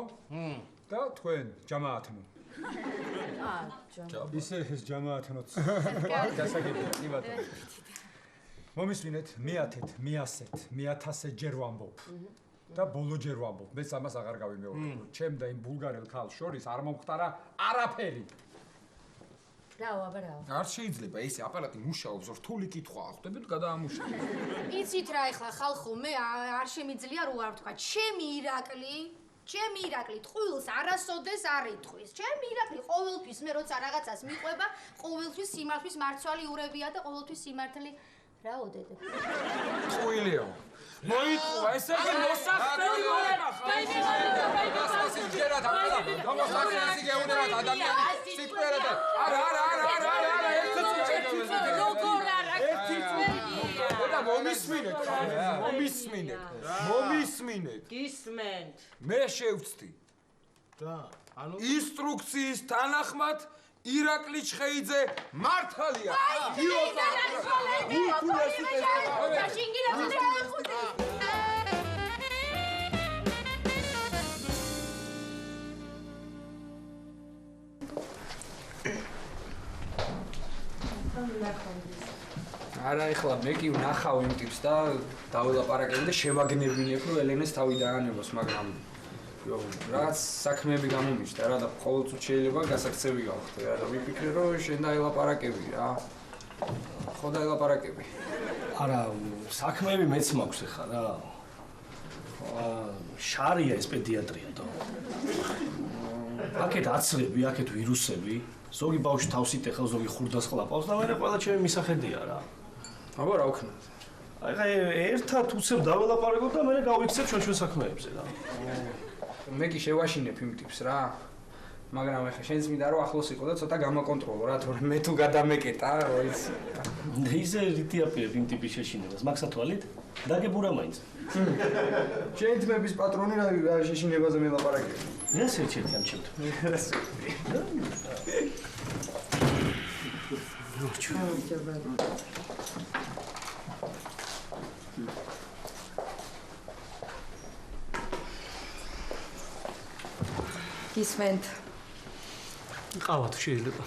და თქვენ ჯამაათნო. ისე ეს ჯამაათნოც. გასაგებია, კი ბატონო. მომისმინეთ, მეათეთ, მეასეთ, მეათასე ჯერ ვამბობ. და ბოლო ჯერ ვამბობ. მეც ამას აღარ გავიმეორებ. ჩემ და იმ ბულგარელ ქალს შორის არ მომხდარა არაფერი. რაო, აბა. არ შეიძლება ესე აპარატი მუშაობს, რთული კითხვაა, ხვდებით, გადაამუშავე. იცით რა ეხლა ხალხო, მე არ შემიძლია რო არ ვთქვა, ჩემი ირაკლი ტყუილს არასოდეს არ იტყვის. ჩემი ირაკლი ყოველთვის მე როცა რაღაცას მიყვება, ყოველთვის სიმართლის მარცვალი ურებია და ყოველთვის სიმართლე რაო დედე. ტყუილიო. მოიტყვა, ესე იგი მოსახლეობი მოეყახა. მომისმინეთ. გისმენთ. მე შევწდი. და, ანუ ინსტრუქციის თანახმად ირაკლი ჩხეიძე მართალია. არა ეხლა მე კი ვნახავ იმ ტიპს და დაველაპარაკები და შევაგნებინებ რომ ელენეს თავი დაანებოს, მაგრამ რაც საქმეები გამომიჩნდა რა და ყოველწუთი შეიძლება გასაქცევი გავხდე რა და ვიფიქრე რომ შენ დაელაპარაკები რა. ხო დაელაპარაკები. არა, საქმეები მეც მაქვს ეხლა რა. შარია ეს პედიატრია და. აქეთ აცლები, აქეთ ვირუსები, ზოგი ბავშვი თავს იტეხავს, ზოგი ხურდას ყლაპავს და მე ყველა ჩემი მისახედია რა. აბა რა ვქნა? აი ერთად უცებ დაველაპარაკოთ და მე გავიქცებ ჩვენ საქმეებზე რა. მე კი შევაშინებ იმ ტიპს რა. მაგრამ ეხლა შენს მინდა რომ ახლოს იყო და ცოტა გამაკონტროლო რა, თორემ მე თუ გადამეკეტა, რა იცი. ისე რითი აპირებ იმ ტიპის შეშინებას? მაგ სათვალით? დაგებურა მაინც. შენ თმების პატრონი რა შეშინებაზე მელაპარაკები. მე შეჩერდი ამ ჩემთ. გისმენთ. ყავა თუ შეიძლება.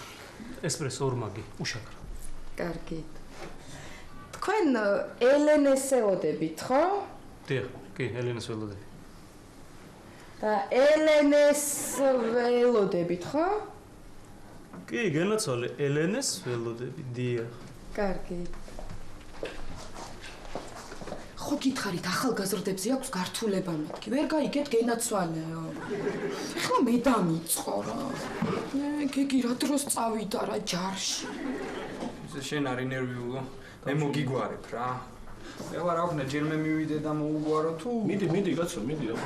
ესპრესო ორმაგი, უშაქრო. კარგი. თქვენ ელენეს ელოდებით, ხო? დიახ, კი, ელენეს ველოდები. და ელენეს ველოდებით, ხო? კი, გენაცვალე, ელენეს ველოდები, დიახ. კარგი. ხო გითხარით, ახალგაზრდებზე აქვს გართულება მეთქი, ვერ გაიგეთ გენაცვალეო. ეხლა მე დამიწყო რა. გიგი რა დროს წავიდა რა ჯარში. შენ არ ინერვიულო. მე მოგიგვარებ რა. ეხლა რა ვქნა, ჯერ მე მივიდე და მოუგვარო თუ? მიდი, კაცო, მიდი რა.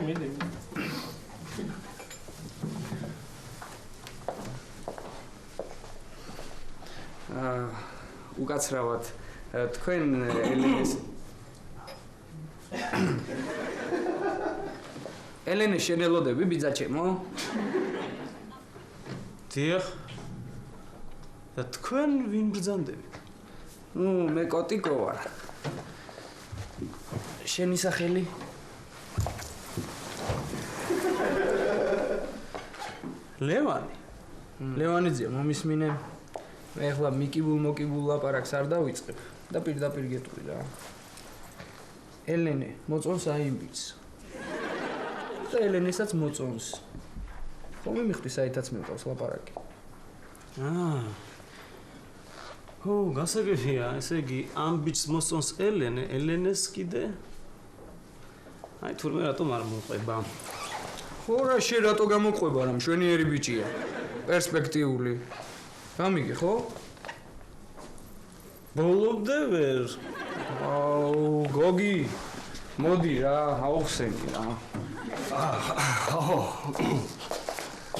მიდი. უკაცრავად თქვენ ელენეს ელენე შენელოდები ბიძაჩემო? დიახ. და თქვენ ვინ ბრძანდებით? მე კოტიკო ვარ. შენი სახელი? ლევანი. ლევანიძე, მომისმინე. მე ახლა მიკიბულ ლაპარაკს არ დავიწყებ და პირდაპირ გეტყვი რა. ელენე მოწონს აიმბიც. და ელენესაც მოწონს. ხომ მიხდი საითაც მიყავს ლაპარაკი. ო, გასაგებია, ესე იგი ამბიჩს მოსწონს ელენე, ელენეს კიდე? აი, თურმე რატომ არ მოყვება? ხო რა შე რატო გამოყვება რა, მშვენიერი ბიჭია. პერსპექტიული. გამიგე ხო? ბოლომდე ვერ. აუ, გოგი. მოდი რა, აუხსენი რა.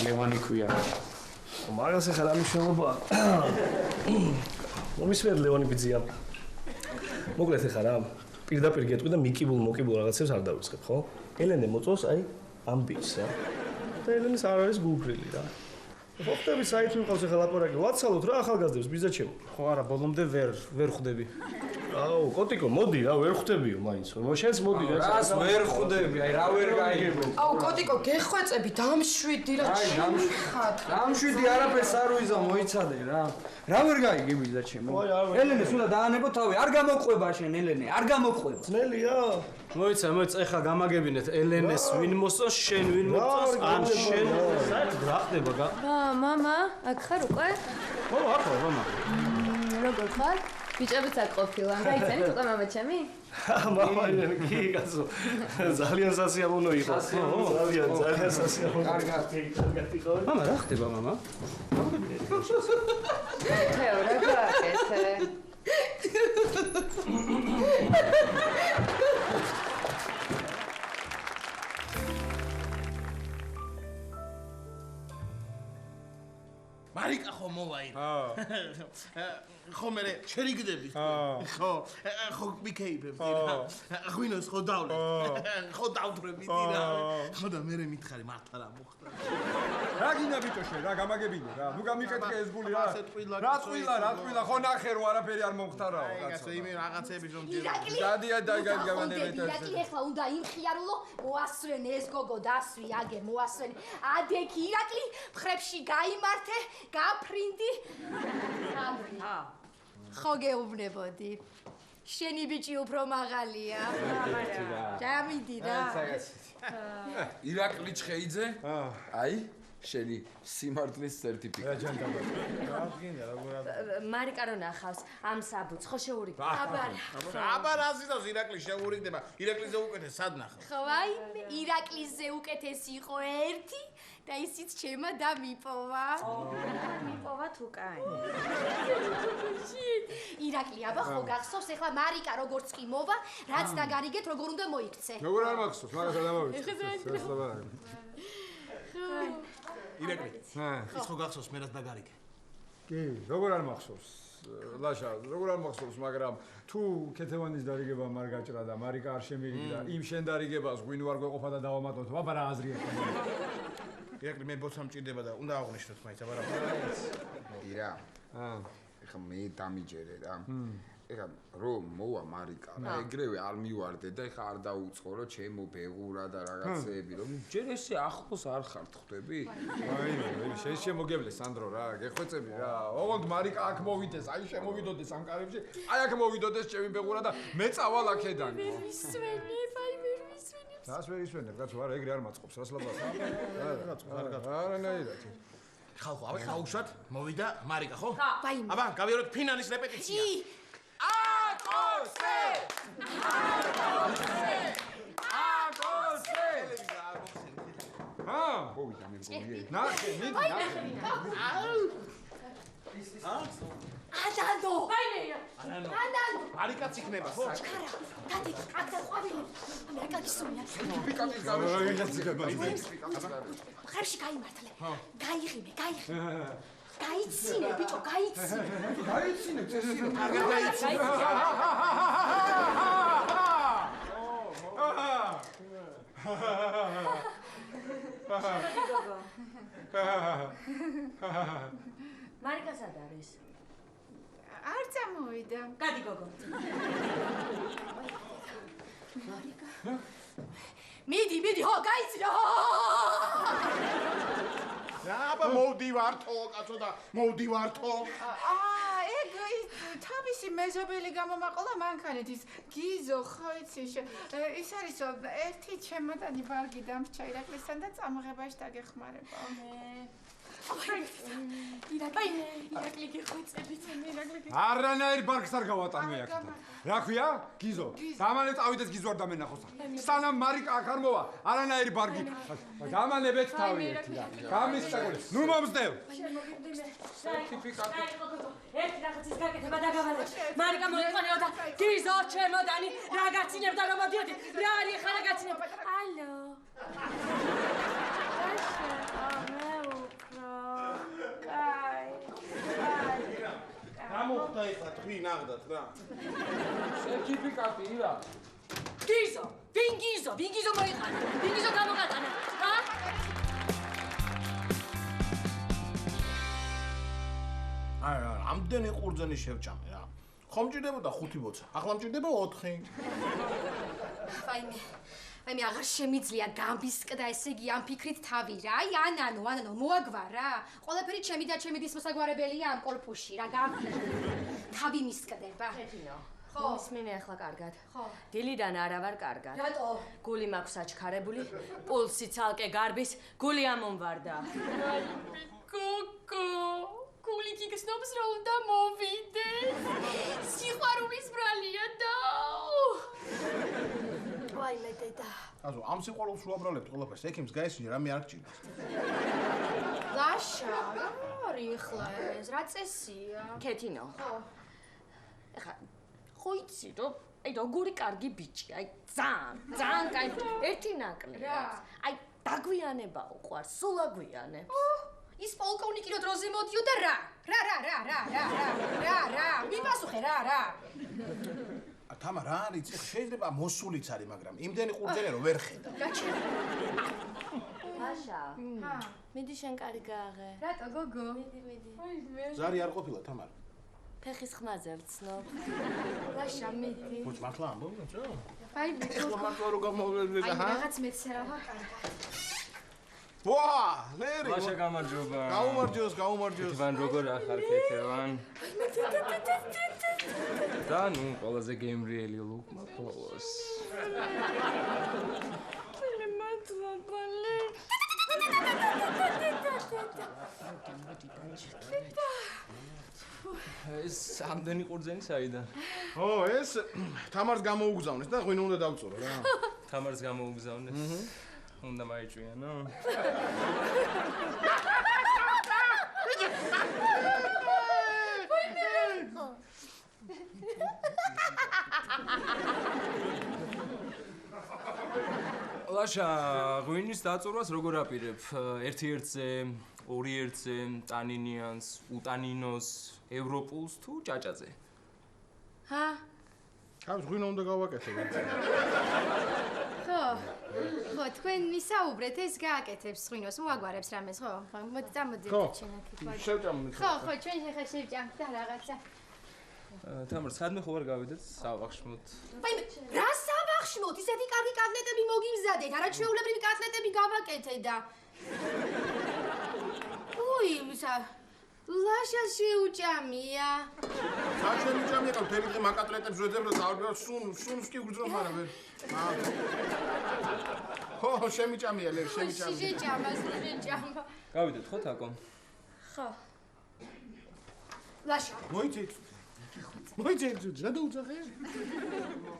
ლევანი ქვია. მაგას ახლა მნიშვნელობა. მომისმენთ ლევანი ბიძია. მოკლედ ახლა რა, პირდაპირ გეტყვი და მიკიბულ რაღაცებს არ დავიწყებ, ხო? ელენე მოწოს აი ამბის რა. და ელენეს არ არის გულგრილი რა. ხო ხტები საით მიყავს ახლა ლაპარაკი. ვაცალოთ რა ახალგაზრდებს ბიძა ჩემო. ხო არა, ბოლომდე ვერ ხვდები. აუ, კოტიკო, მოდი რა, ვერ ხვდებიო მაინც. შენს მოდი რა. რას ვერ ხვდები, აი რა ვერ გაიგებო. აუ, კოტიკო, გეხვეწები, დამშვიდი რა. დამშვიდი არაფერს არ უიზა, მოიცადე რა. რა ვერ გაიგები და ჩემო. ელენეს უნდა დაანებო თავი, არ გამოყვება შენ ელენე, არ გამოყვება. ძნელია. მოიცა, ეხლა გამაგებინეთ ელენეს ვინ მოსწონს, შენ ვინ მოსწონს, ან შენ საერთოდ რა ხდება გა? მამა, აქ ხარ უკვე? ხო, აქ ვარ, მამა. როგორ ხარ? ბიჭებიც აქ ყოფილან. გაიცანით უკვე მამა ჩემი? მამა, კი, კაცო. ძალიან სასიამოვნო იყო. ძალიან სასიამოვნო. კარგად იყო. მამა, რა ხდება, მამა? თეო, რა გააკეთე? მარიკა ხო მოვაი. ხო მე შერიგდები. ხო მიქეიფებ რა. ღვინოს ხო დავლე. ხო დავდრები რა. ხო და მე მითხარი მართლა რა მოხდა. რა გინდა ბიჭოშე, რა გამაგებინე რა. ნუ გამიკეთე ეს გული რა. რა ტყილა, ხო ნახე რომ არაფერი არ მომხდარაო კაცო. კაცო, იმე რაღაცები რომ ირაკლი. დადია გამანებეთ. ირაკლი ეხლა უნდა იმხიარულო, მოასვენ ეს გოგო დასვი, აგე მოასვენ. ადექი ირაკლი, ხრებში გაიმართე, გაფრინდი. ხო გეუბნებოდი. შენი ბიჭი უფრო მაღალია. ჩამიდი რა. ირაკლი ჩხეიძე? აი, შენი სიმართლის სერტიფიკატი. რა ჯანდაბა. რა გინდა რა. მარიკა რო ნახავს ამ საბუთს, ხო შეურიგდა? აბა რა ზიდავს ირაკლის შეურიგდება. ირაკლიზე უკეთეს სად ნახავს? ხო აი, ირაკლიზე უკეთესი იყო ერთი და ისიც ჩემა და მიპოვა. მიპოვა თუ კაი. ირაკლი, აბა ხო გახსოვს ახლა მარიკა როგორც კი მოვა, რაც დაგარიგეთ როგორ უნდა მოიქცე. როგორ არ მახსოვს, მაგას არ დამოვიწყე. ირაკლი. ის ხო გახსოვს მე რაც დაგარიგე. კი, როგორ არ მახსოვს? ლაშა, როგორ არ მახსოვს, მაგრამ თუ ქეთევანის დარიგება არ გაჭრა და მარიკა არ შემირიგდა, იმ შენ დარიგებას ღვინ ვარ გვეყოფა და დავამატოთ, აბა რა აზრია ხო? ირაკლი მე ბოცა მჭირდება და უნდა აღვნიშნოთ მაინც, აბა რა. ირა. ეხა მე დამიჯერე რა. ეხა რომ მოვა მარიკა რა, ეგრევე არ მივარდე და ეხა არ დაუწყო რომ ჩემო ბეღურა და რაღაცეები რომ ჯერ ესე ახლოს არ ხართ ხვდები? აი, შენ შემოგებლე სანდრო რა, გეხვეწები რა. ოღონდ მარიკა აქ მოვიდეს, აი შემოვიდოდეს ამ კარებში, აი აქ მოვიდოდეს ჩემი ბეღურა და მე წავალ აქედან. ვერ ვისვენებ, აი ვერ ვისვენებ. რას ვერ ისვენებ, კაცო, არა ეგრე არ მაწყობს, რას ლაბაზ. არანაირად. ხალხო, აბა ხაუშვათ, მოვიდა მარიკა, ხო? ვაიმე. აბა, გავიაროთ ფინალის რეპეტიცია. აკოსე! მოვიდა მე გოლიე. ნახე, მიდი, ნახე. ანანო! ანანო! მარიკაც იქნება, ხო? ჩქარა, დადი, აქ დაყვავილი. ამერიკა გისურია. სერტიფიკატის გამო. ხრებში გაიმართლე. გაიღიმე. გაიცინე, ბიჭო, გაიცინე. გაიცინე, წესირო. კარგად გაიცინე. მარიკა სად არის? არ წამოვიდა. გადი გოგო. მიდი, ხო, გაიცინე. აბა მოვდივართო, კაცო და მოვდივართო. ეგ თავისი მეზობელი გამომაყოლა მანქანით ის გიზო ხო იცი ის არის რომ ერთი ჩემოდანი ბარგი დამრჩა ირაკლისთან და წამოღებაში დაგეხმარება. ირაკლი გეხვეწებით. ირაკლი არანაირ ბარგს არ გავატანე აქ. რა ქვია? გიზო. დამანე წავიდეს გიზო არ დამენახოს. სანამ მარიკა აქ არ მოვა, არანაირი ბარგი. დამანებეთ თავი ერთი და გამისწავლე. ნუ მომსდევ. სერტიფიკატი. ერთი რაღაცის გაკეთება დაგავალეთ. მარიკა მოიყვანეო და გიზო ჩემოდანი რა გაცინებდა რომ მოდიოდი. რა არის ხარ გაცინებ? ალო. რა მოხდა ეხლა თქვი ნახდათ რა სერტიფიკატი რა გიზო ვინ მოიყანა ვინ გიზო გამოგატანა რა არა ამდენი ყურძენი შევჭამე რა ხომ ჭირდებოდა 5 ბოცა ახლა მჭირდება 4 აი მე აღარ შემიძლია გამბისკდა ესე იგი ამ ფიქრით თავი რა აი ანანო მოაგვარა ყველაფერი ჩემი და ჩემი დის მოსაგვარებელია ამ კორპუსში რა თავი მისკდება ხო ისმინე ახლა კარგად ხო დილიდან არა ვარ კარგად რატო გული მაქვს აჩქარებული პულსი ცალკე გარბის გული ამომვარდა კოკო გული გიგზნობს რა უნდა მოვიდე სიყვარულის ბრალია და ვაი მე დედა აზო ამ სიყვარულს უაბრალებთ ყველაფერს ექიმს გაესვინე რამე არ გჭირავს ლაშა რა არის ხლა ეს რა წესია ქეთინო ხო ეხა ხო იცი რომ აი როგორი კარგი ბიჭი აი ძალიან კაი ერთი ნაკლი აი დაგვიანება უყვარს სულ აგვიანებს ის პოლკოვნიკი რო დროზე მოდიოდა რა მიპასუხე რა თამა რა არის შეიძლება მოსულიც არის მაგრამ იმდენი ყურძენი რომ ვერ ხედა აშა მიდი შენ კარი გააღე რატო გოგო მიდი ზარი არ ყოფილა თამარ ფეხის ხმაზე ვცნობ ლაშა მიდი მოც მართლა ამბობ რა აი ეხლა მართლა რო გამოვიდე აი რაღაც მეცერა კარგად ვა ლერი ლაშა გამარჯობა გაუმარჯოს ივან როგორ ახარ ქეთევან და ნუ ყველაზე გემრიელი ლუკმა ბოლოს მადლობა ეს ამდენი ყურძენი საიდან? ო ეს თამარს გამოუგზავნეს და ღვინო უნდა დავწურო რა. თამარს გამოუგზავნეს. უნდა მაიჭვიანო. ლაშა, ღვინის დაწურვას როგორ აპირებ? ერთ-ერთზე, ორი-ერთზე, ტანინიანს, უტანინოს, ევროპულს თუ ჭაჭაძე? ჰა? თავს ღვინო უნდა გავაკეთო. ხო, თქვენ მისაუბრეთ, ეს გააკეთებს ღვინოს, მოაგვარებს რამეს, ხო? მოდი წამოდით ჩინაკით. შევჭამ. ხო, ჩვენ ხა შევჭამთ და რაღაცა. თამარ, სადმე ხო ვარ გავიდეთ სავახშმოთ? აი, რა სავახშმოთ? ისეთი კარგი კატლეტები მოგიმზადეთ, არაჩვეულებრივი კატლეტები გავაკეთე და უი, ლაშა შეუჭამია. საჩვენი ჭამია, თელი დღე მაკატლეტებს ვეძებ და დავარბევ სუნს კი უძრომ არა ვერ. ხო, შემიჭამია, ლერ, შემიჭამია. შეჭამა. გავიდეთ ხო თაკო? ხო. ლაშა. მოიცით. მოიცით, რა დაუწახე?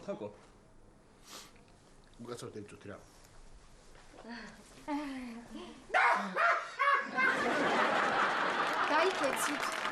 თაკო. უგაცოთ ებწოთი რა. გაიქეცით.